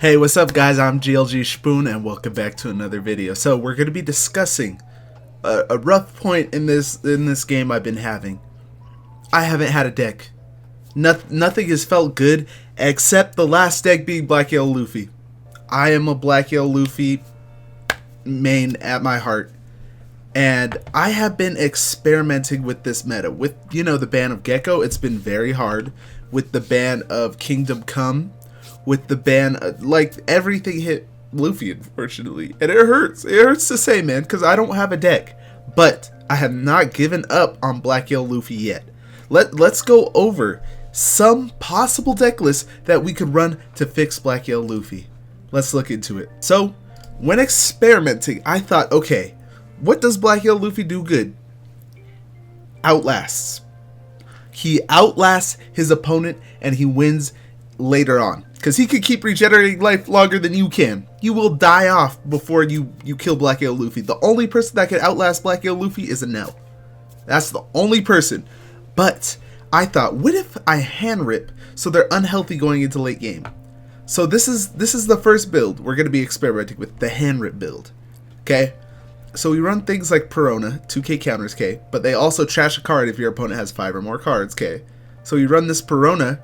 Hey, what's up guys? I'm GLG Spoon and welcome back to another video. So we're going to be discussing a rough point in this game I've been having. I haven't had a deck. Nothing has felt good except the last deck being Black Yellow Luffy. I am a Black Yellow Luffy main at my heart. And I have been experimenting with this meta. With, the ban of Gecko, it's been very hard. With the ban of Kingdom Come, with the ban, everything hit Luffy, unfortunately. And it hurts. It hurts to say, man, because I don't have a deck. But I have not given up on Black Yellow Luffy yet. Let's go over some possible deck lists that we could run to fix Black Yellow Luffy. Let's look into it. So, when experimenting, I thought, okay, what does Black Yellow Luffy do good? Outlasts. He outlasts his opponent and he wins later on. Because he can keep regenerating life longer than you can. You will die off before you kill Black Yellow Luffy. The only person that can outlast Black Yellow Luffy is a Nell. That's the only person. But I thought, what if I hand rip so they're unhealthy going into late game? So this is the first build we're going to be experimenting with, the hand rip build. Okay? So we run things like Perona, 2k counters, K, but they also trash a card if your opponent has 5 or more cards, K. So we run this Perona,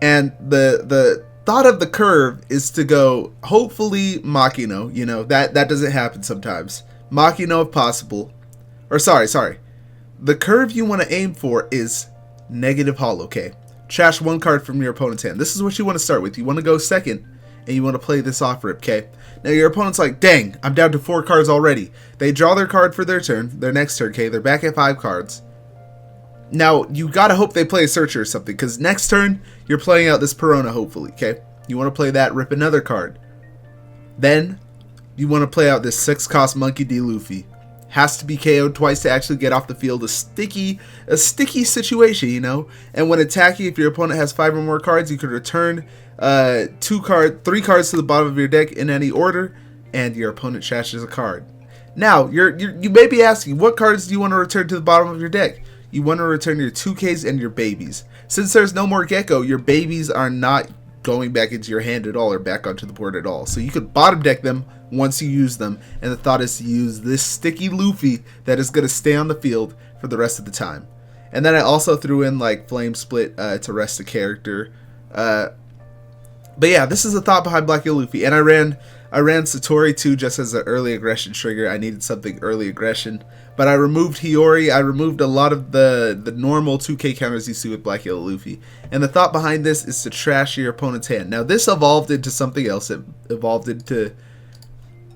and the thought of the curve is to go, hopefully, Makino, that doesn't happen sometimes. Makino if possible. Or sorry. The curve you want to aim for is negative holo, K. Trash 1 card from your opponent's hand. This is what you want to start with. You want to go second, and you want to play this off rip, K. Now your opponent's like, dang, I'm down to 4 cards already. They draw their card for their turn, their next turn, K. They're back at 5 cards. Now, you gotta hope they play a Searcher or something, because next turn, you're playing out this Perona, hopefully, okay? You want to play that, rip another card. Then, you want to play out this 6-cost Monkey D. Luffy. Has to be KO'd twice to actually get off the field. A sticky situation, And when attacking, if your opponent has 5 or more cards, you could return 3 cards to the bottom of your deck in any order, and your opponent trashes a card. Now, you may be asking, what cards do you want to return to the bottom of your deck? You want to return your 2Ks and your babies. Since there's no more Gecko, your babies are not going back into your hand at all or back onto the board at all. So you could bottom deck them once you use them, and the thought is to use this sticky Luffy that is going to stay on the field for the rest of the time. And then I also threw in like Flame Split to rest the character. But yeah, this is the thought behind Black Yellow Luffy. And I ran Satori too, just as an early aggression trigger. I needed something early aggression. But I removed Hiyori. I removed a lot of the normal 2k counters you see with Black Yellow Luffy. And the thought behind this is to trash your opponent's hand. Now this evolved into something else. It evolved into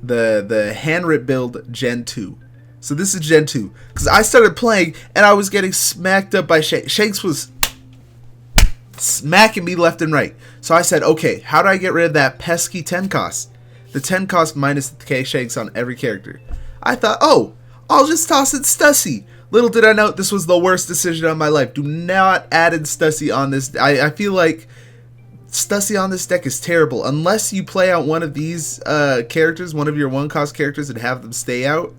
the hand rip build Gen 2. So this is Gen 2. Because I started playing and I was getting smacked up by Shanks. Shanks was smacking me left and right. So I said, okay, how do I get rid of that pesky 10 cost? The 10 cost minus the K Shanks on every character. I thought, oh, I'll just toss in Stussy. Little did I know this was the worst decision of my life. Do not add in Stussy on this. I feel like Stussy on this deck is terrible. Unless you play out one of these characters, one of your 1-cost characters, and have them stay out.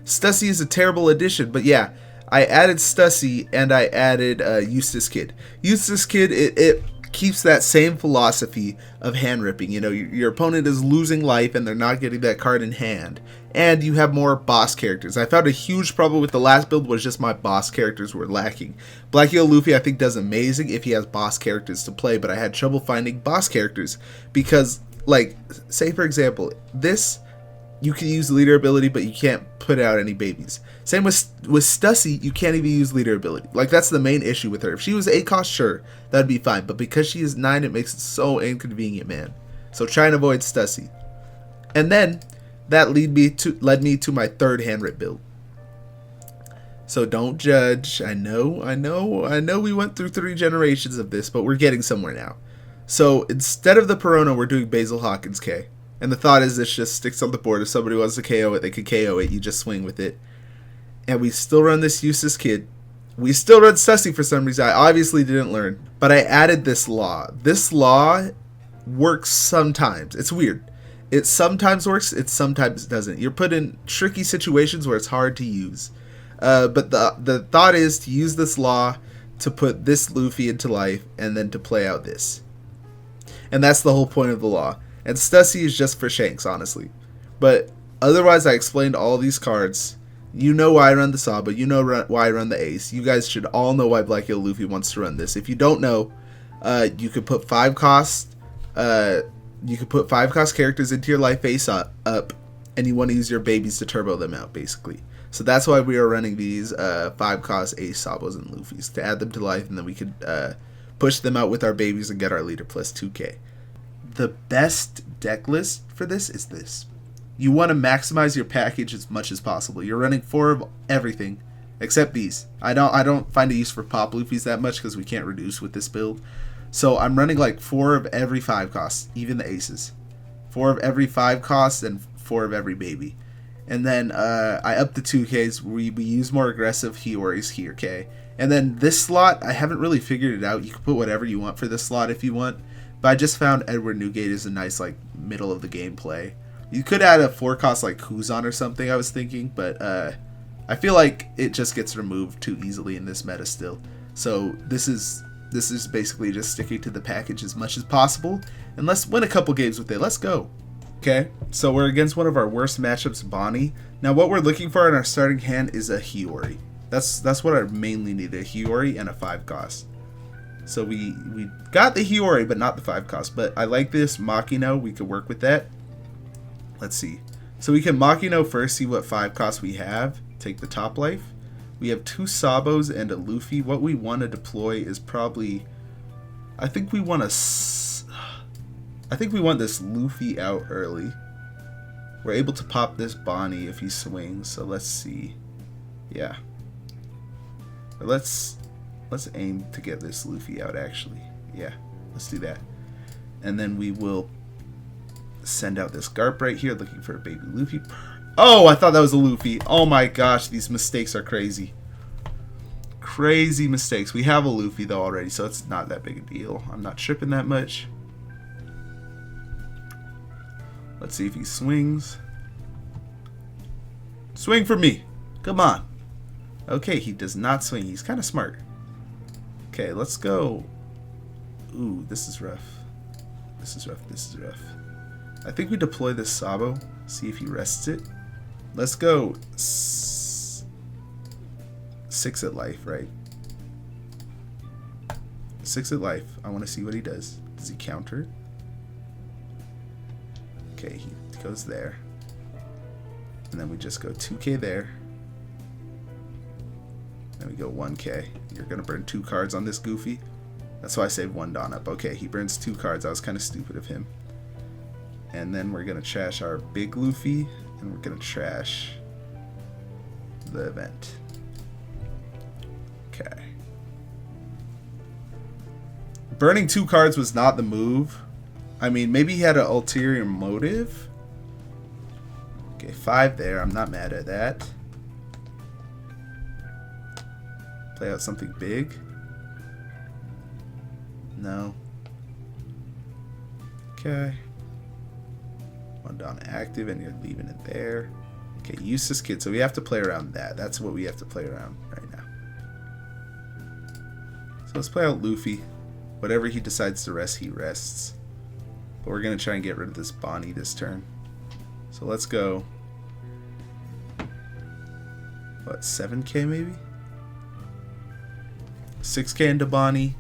Stussy is a terrible addition. But yeah, I added Stussy and I added Eustace Kid. Eustace Kid, it keeps that same philosophy of hand ripping. Your opponent is losing life and they're not getting that card in hand. And you have more boss characters. I found a huge problem with the last build was just my boss characters were lacking. Black Yellow Luffy I think does amazing if he has boss characters to play, but I had trouble finding boss characters because, say for example, this, you can use leader ability, but you can't put out any babies. Same with Stussy, you can't even use leader ability. That's the main issue with her. If she was 8 cost, sure, that'd be fine. But because she is 9, it makes it so inconvenient, man. So try and avoid Stussy. And then that led me to my third hand rip build. So don't judge. I know we went through 3 generations of this, but we're getting somewhere now. So instead of the Perona, we're doing Basil Hawkins K. And the thought is this just sticks on the board. If somebody wants to KO it, they can KO it. You just swing with it. And we still run this Eustace Kid. We still run Stussy for some reason. I obviously didn't learn. But I added this law. This law works sometimes. It's weird. It sometimes works. It sometimes doesn't. You're put in tricky situations where it's hard to use. But the thought is to use this law to put this Luffy into life and then to play out this. And that's the whole point of the law. And Stussy is just for Shanks, honestly. But otherwise, I explained all these cards. You know why I run the Sabo. You know why I run the Ace. You guys should all know why Black Yellow Luffy wants to run this. If you don't know, you could put 5 cost. You could put 5 cost characters into your life Ace up, and you want to use your babies to turbo them out, basically. So that's why we are running these 5 cost Ace, Sabos, and Luffys to add them to life, and then we could push them out with our babies and get our leader plus 2k. The best deck list for this is this. You want to maximize your package as much as possible. You're running 4 of everything except these. I don't find a use for Pop Luffys that much because we can't reduce with this build. So I'm running like 4 of every 5 costs, even the Aces. 4 of every 5 costs and 4 of every baby. And then I up the 2Ks. We use more aggressive Hioris here, okay? And then this slot, I haven't really figured it out. You can put whatever you want for this slot if you want. But I just found Edward Newgate is a nice like middle of the game play. You could add a 4 cost like Kuzan or something, I was thinking, but I feel like it just gets removed too easily in this meta still. So this is basically just sticking to the package as much as possible, and let's win a couple games with it. Let's go. Okay, so we're against one of our worst matchups, Bonney. Now what we're looking for in our starting hand is a Hiyori. That's what I mainly need, a Hiyori and a 5 cost. So we got the Hiyori, but not the 5 cost. But I like this Makino. We could work with that. Let's see. So we can Makino first, see what 5 costs we have. Take the top life. We have 2 Sabos and a Luffy. What we want to deploy is probably... I think we want this Luffy out early. We're able to pop this Bonney if he swings. So let's see. Yeah. Let's aim to get this Luffy out, actually. Yeah, let's do that. And then we will send out this Garp right here, looking for a baby Luffy. Oh, I thought that was a Luffy. Oh my gosh, these mistakes are crazy. Crazy mistakes. We have a Luffy, though, already, so it's not that big a deal. I'm not tripping that much. Let's see if he swings. Swing for me. Come on. Okay, he does not swing. He's kind of smart. Okay, let's go. Ooh, this is rough. This is rough. This is rough. I think we deploy this Sabo. See if he rests it. Let's go 6 at life, right? 6 at life. I want to see what he does. Does he counter? Okay, he goes there. And then we just go 2k there. Then we go 1k. You're going to burn 2 cards on this Goofy. That's why I saved 1 Dawn up. Okay, he burns 2 cards. That was kind of stupid of him. And then we're going to trash our big Luffy. And we're going to trash the event. Okay. Burning 2 cards was not the move. I mean, maybe he had an ulterior motive. Okay, 5 there. I'm not mad at that. Play out something big. No. Okay. 1 down active and you're leaving it there. Okay, useless kid. So we have to play around that. That's what we have to play around right now. So let's play out Luffy. Whatever he decides to rest, he rests. But we're going to try and get rid of this Bonney this turn. So let's go. What, 7k maybe? 6k into Bonney.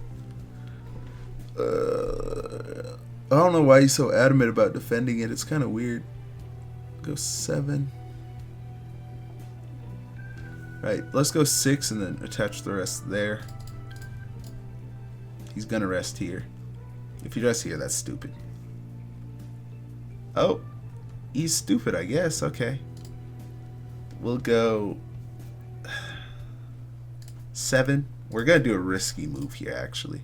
I don't know why he's so adamant about defending it. It's kind of weird. Go 7. Right, let's go 6 and then attach the rest there. He's gonna rest here. If he rests here, that's stupid. Oh, he's stupid, I guess. Okay. We'll go 7. We're gonna do a risky move here, actually.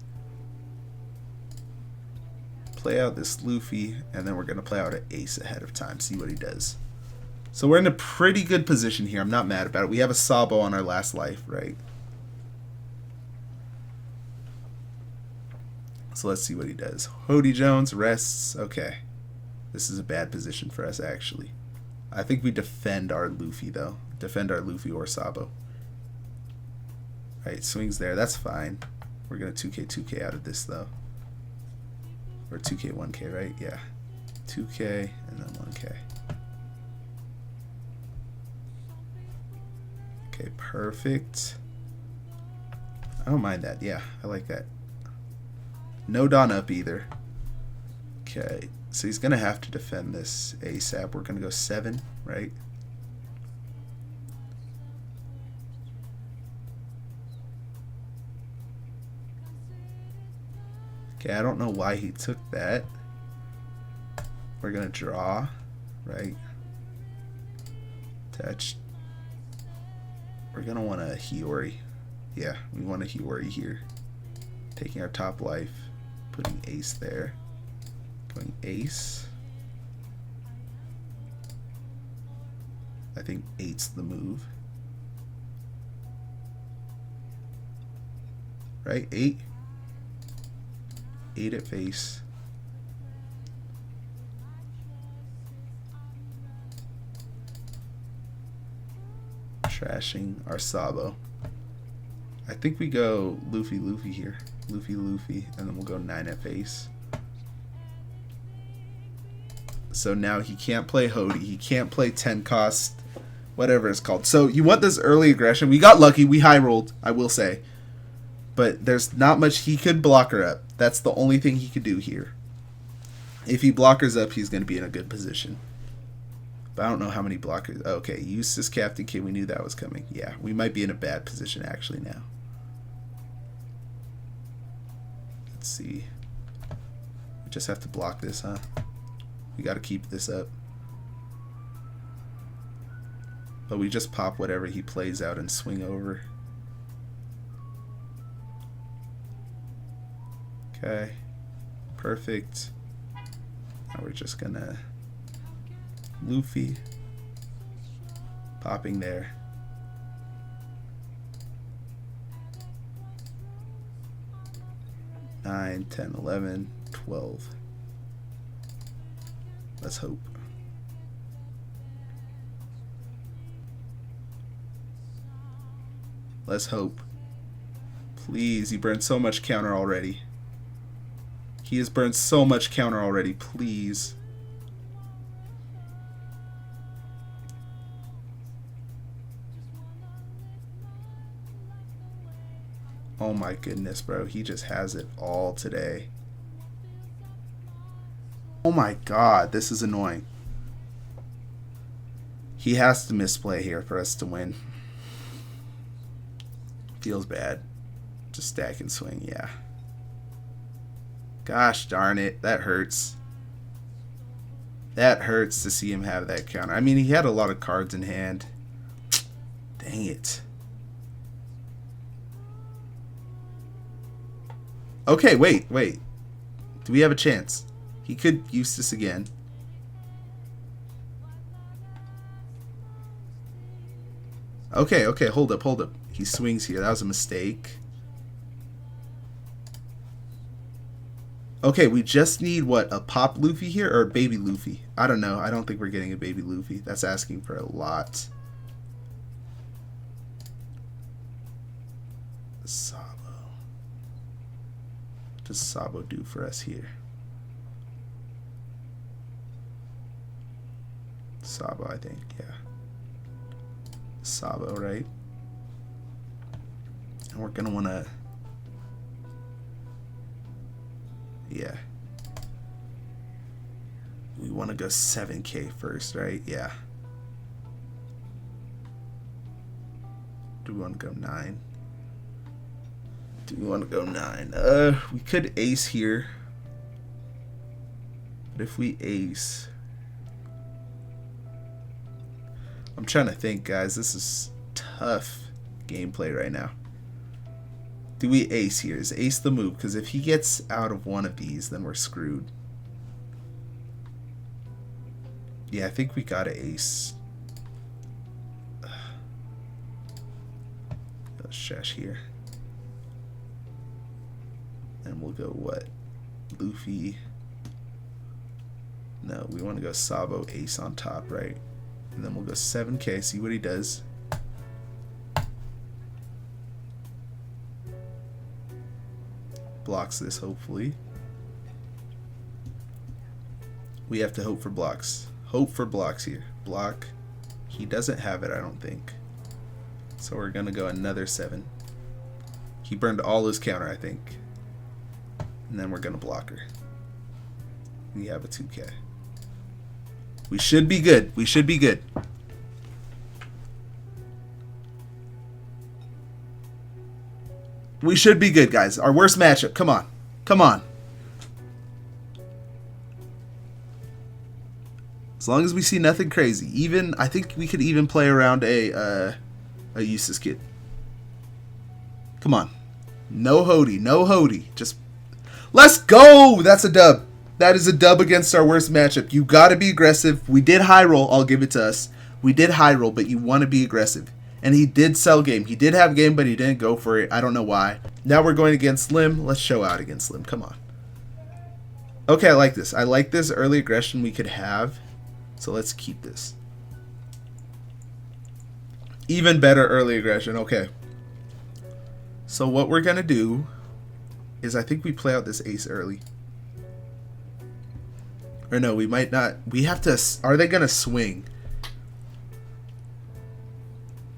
Play out this Luffy, and then we're gonna play out an Ace ahead of time. See what he does. So we're in a pretty good position here. I'm not mad about it. We have a Sabo on our last life, right? So let's see what he does. Hody Jones rests. Okay. This is a bad position for us, actually. I think we defend our Luffy, though. Defend our Luffy or Sabo. Right, swings there. That's fine. We're going to 2k out of this, though. Or 2k, 1k, right? Yeah. 2K, and then 1K. Okay, perfect. I don't mind that. Yeah, I like that. No Dawn up either. Okay, so he's going to have to defend this ASAP. We're going to go 7, right? Okay, I don't know why he took that. We're going to draw, right? Attach. We're going to want a Hiyori. Yeah, we want a Hiyori here. Taking our top life. Putting ace there. Going ace. I think 8's the move. Right? 8? 8 at face. Trashing our Sabo. I think we go Luffy here. Luffy, and then we'll go 9 at face. So now he can't play Hody. He can't play 10 cost, whatever it's called. So you want this early aggression. We got lucky. We high rolled, I will say. But there's not much he could block her up. That's the only thing he could do here. If he blockers up, he's going to be in a good position. But I don't know how many blockers. Okay, Eustace Captain King. We knew that was coming. Yeah, we might be in a bad position actually now. Let's see. We just have to block this, huh? We got to keep this up. But we just pop whatever he plays out and swing over. Okay. Perfect. Now we're just gonna Luffy. Popping there. 9, 10, 11, 12. Let's hope. Let's hope. Please, he burned so much counter already. He has burned so much counter already. Please. Oh my goodness, bro. He just has it all today. Oh my god, this is annoying. He has to misplay here for us to win. Feels bad. Just stack and swing, yeah. Gosh darn it, that hurts. That hurts to see him have that counter. I mean, he had a lot of cards in hand. Dang it. Okay, wait. Do we have a chance? He could use this again. Okay, hold up. He swings here. That was a mistake. Okay, we just need, what, a pop Luffy here or a baby Luffy? I don't know. I don't think we're getting a baby Luffy. That's asking for a lot. Sabo. What does Sabo do for us here? Sabo, I think, yeah. Sabo, right? And we're gonna wanna... Yeah. We wanna go 7K first, right? Yeah. Do we wanna go 9? Do we wanna go 9? We could ace here. But if we ace... I'm trying to think, guys. This is tough gameplay right now. Do we ace here? Is ace the move? Because if he gets out of one of these, then we're screwed. Yeah, I think we gotta ace. Let's shash here. And we'll go what? Luffy. No, we want to go Sabo ace on top, right? And then we'll go 7K, see what he does. Blocks this, hopefully. We have to hope for blocks. Hope for blocks here. Block. He doesn't have it, I don't think. So we're going to go another 7. He burned all his counter, I think. And then we're going to block her. We have a 2K. We should be good. We should be good. We should be good, guys. Our worst matchup. Come on. Come on. As long as we see nothing crazy. Even, I think we could even play around a useless kid. Come on. No Hody. No Hody. Just, let's go! That's a dub. That is a dub against our worst matchup. You got to be aggressive. We did high roll. I'll give it to us. We did high roll, but you want to be aggressive. And he did sell game. He did have game, but he didn't go for it. I don't know why. Now we're going against Lim. Let's show out against Lim. Come on. Okay, I like this. I like this early aggression we could have. So let's keep this. Even better early aggression. Okay. So what we're going to do is I think we play out this ace early. Or no, we might not. We have to. Are they going to swing?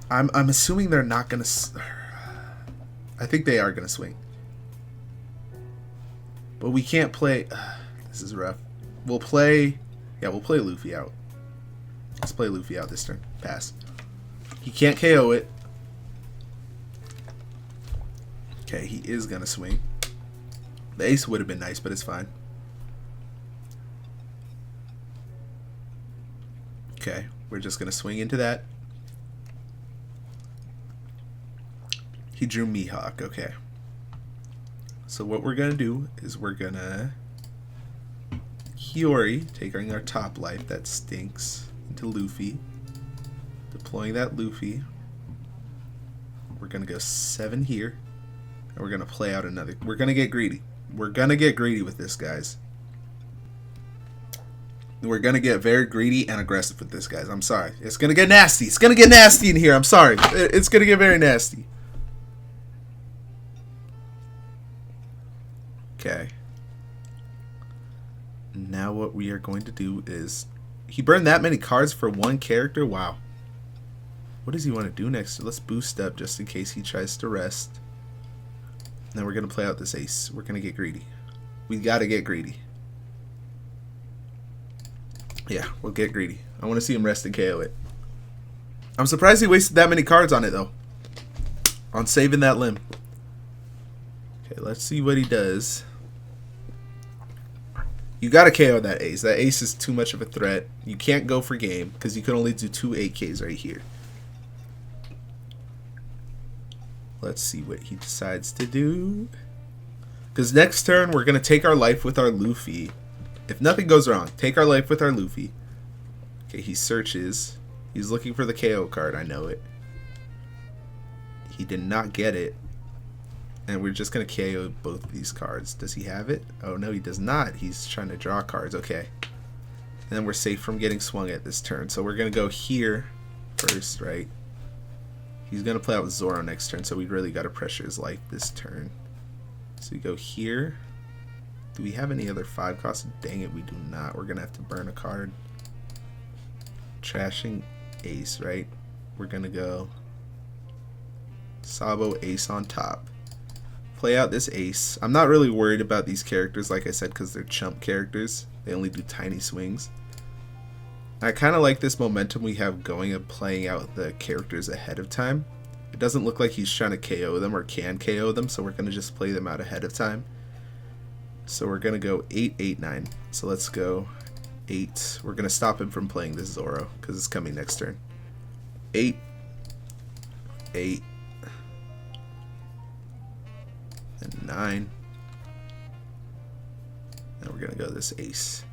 I'm assuming they're not going to. I think they are going to swing. But we can't play. This is rough. We'll play. Yeah, we'll play Luffy out. Let's play Luffy out this turn. Pass. He can't KO it. Okay, he is going to swing. The ace would have been nice, but it's fine. Okay, we're just going to swing into that. He drew Mihawk. Okay. So what we're going to do is we're going to Hiyori, taking our top life, that stinks, into Luffy. Deploying that Luffy. We're going to go 7 here. And we're going to play out another. We're going to get greedy. We're going to get greedy with this, guys. We're going to get very greedy and aggressive with this, guys. I'm sorry. It's going to get nasty. It's going to get nasty in here. I'm sorry. It's going to get very nasty. Okay. Now what we are going to do is... He burned that many cards for one character? Wow. What does he want to do next? Let's boost up just in case he tries to rest. And then we're going to play out this ace. We're going to get greedy. We got to get greedy. Yeah, we'll get greedy. I want to see him rest and KO it. I'm surprised he wasted that many cards on it, though. On saving that limb. Okay, let's see what he does. You got to KO that ace. That ace is too much of a threat. You can't go for game because you can only do 2 8Ks right here. Let's see what he decides to do. Because next turn, we're going to take our life with our Luffy. If nothing goes wrong, take our life with our Luffy. Okay, he searches. He's looking for the KO card. I know it. He did not get it. And we're just going to KO both of these cards. Does he have it? Oh, no, he does not. He's trying to draw cards. Okay. And then we're safe from getting swung at this turn. So we're going to go here first, right? He's going to play out with Zoro next turn, so we really got to pressure his life this turn. So we go here. Do we have any other 5 costs? Dang it, we do not. We're going to have to burn a card. Trashing ace, right? We're going to go Sabo ace on top. Play out this ace. I'm not really worried about these characters, like I said, because they're chump characters. They only do tiny swings. I kind of like this momentum we have going of playing out the characters ahead of time. It doesn't look like he's trying to KO them or can KO them, so we're going to just play them out ahead of time. So we're going to go 8, 8, 9. So let's go 8. We're going to stop him from playing this Zoro because it's coming next turn. 8, 8, and 9. And we're going to go this ace.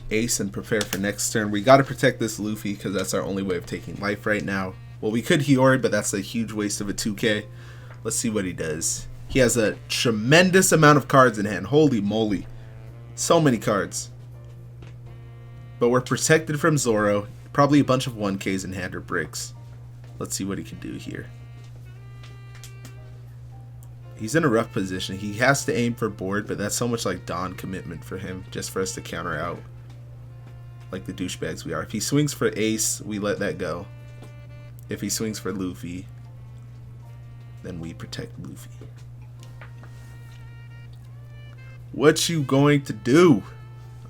Ace and prepare for next turn. We got to protect this Luffy because that's our only way of taking life right now. Well, we could Hiyori, but that's a huge waste of a 2K. Let's see what he does. He has a tremendous amount of cards in hand. Holy moly. So many cards. But we're protected from Zoro. Probably a bunch of 1Ks in hand or bricks. Let's see what he can do here. He's in a rough position. He has to aim for board, but that's so much like Dawn commitment for him, just for us to counter out like the douchebags we are. If he swings for ace, we let that go. If he swings for Luffy, then we protect Luffy. What you going to do?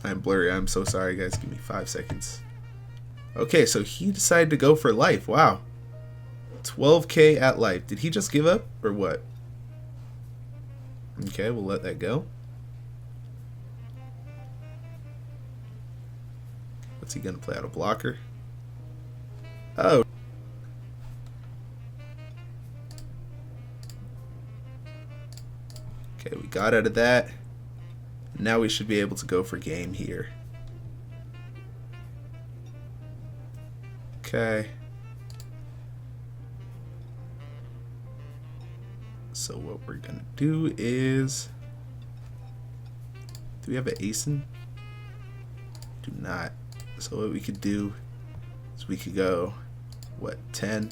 I'm blurry. I'm so sorry, guys. Give me 5 seconds. Okay, so he decided to go for life. Wow. 12k at life. Did he just give up or what? Okay, we'll let that go. What's he gonna play out? A blocker? Oh. Okay, we got out of that. Now we should be able to go for game here. Okay. So what we're gonna do is, do we have an ace in? Do not. So what we could do is we could go, what, 10?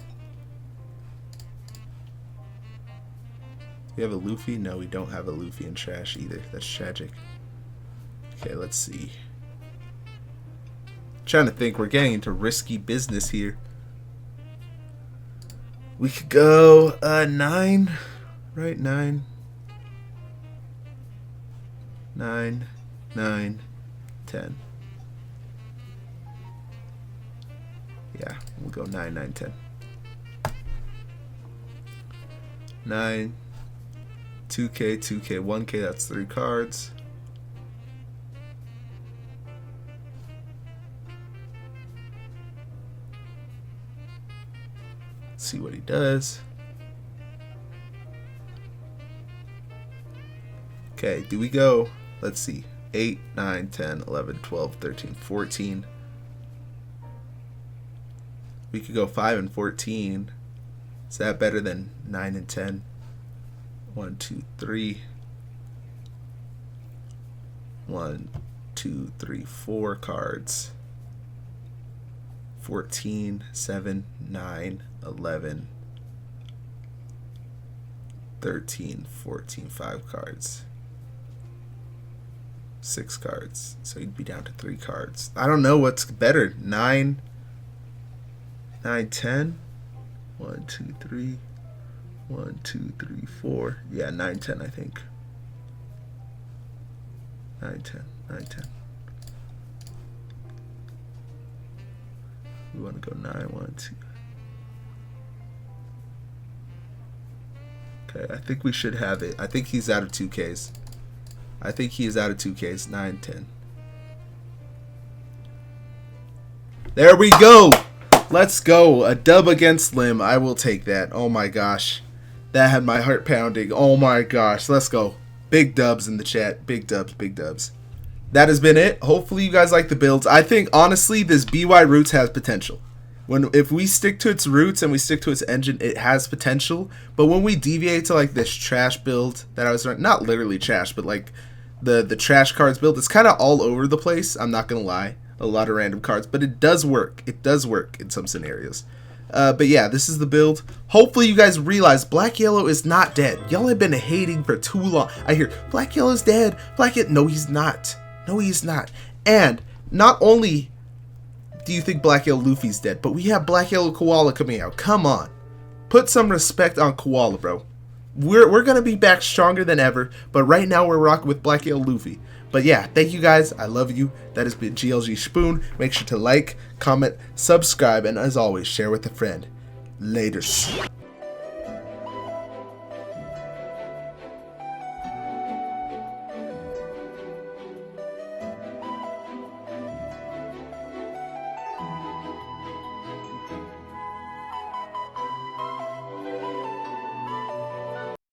We have a Luffy? No, we don't have a Luffy in trash either. That's tragic. Okay, let's see. Trying to think, we're getting into risky business here. We could go 9, right? 9, 9, 9, 10. Yeah, we'll go 9, 9, 10. 9, 2k, 2k, 1k, that's 3 cards. See what he does. Okay, do we go, let's see, 8, 9, 10, 11, 12, 13, 14. We could go 5 and 14. Is that better than 9 and 10? 1, 2, 3. 1, 2, 3, 4 cards. 14, 7, 9, 11, 13, 14, 5 cards. 6 cards. So you'd be down to 3 cards. I don't know what's better. 9, 9, 10. 1, 2, 3. 1, 2, 3, 4. Yeah, 9, 10, I think. 9, 10, 9, 10. We want to go 9, 1, 2. Okay, I think we should have it. I think he's out of 2Ks. I think he is out of 2Ks. 9, 10. There we go. Let's go. A dub against Lim. I will take that. Oh my gosh. That had my heart pounding. Oh my gosh. Let's go. Big dubs in the chat. Big dubs. Big dubs. That has been it. Hopefully you guys like the builds. I think, honestly, this BY Roots has potential. If we stick to its roots and we stick to its engine, it has potential. But when we deviate to like this trash build that I was running, not literally trash, but like the trash cards build, it's kind of all over the place. I'm not going to lie. A lot of random cards, but it does work. It does work in some scenarios. But yeah, this is the build. Hopefully you guys realize Black Yellow is not dead. Y'all have been hating for too long. I hear Black Yellow's dead. No, he's not. No, he's not. And not only do you think Black Yellow Luffy's dead, but we have Black Yellow Koala coming out. Come on. Put some respect on Koala, bro. We're going to be back stronger than ever, but right now we're rocking with Black Yellow Luffy. But yeah, thank you guys. I love you. That has been GLG Spoon. Make sure to like, comment, subscribe, and as always, share with a friend. Laters.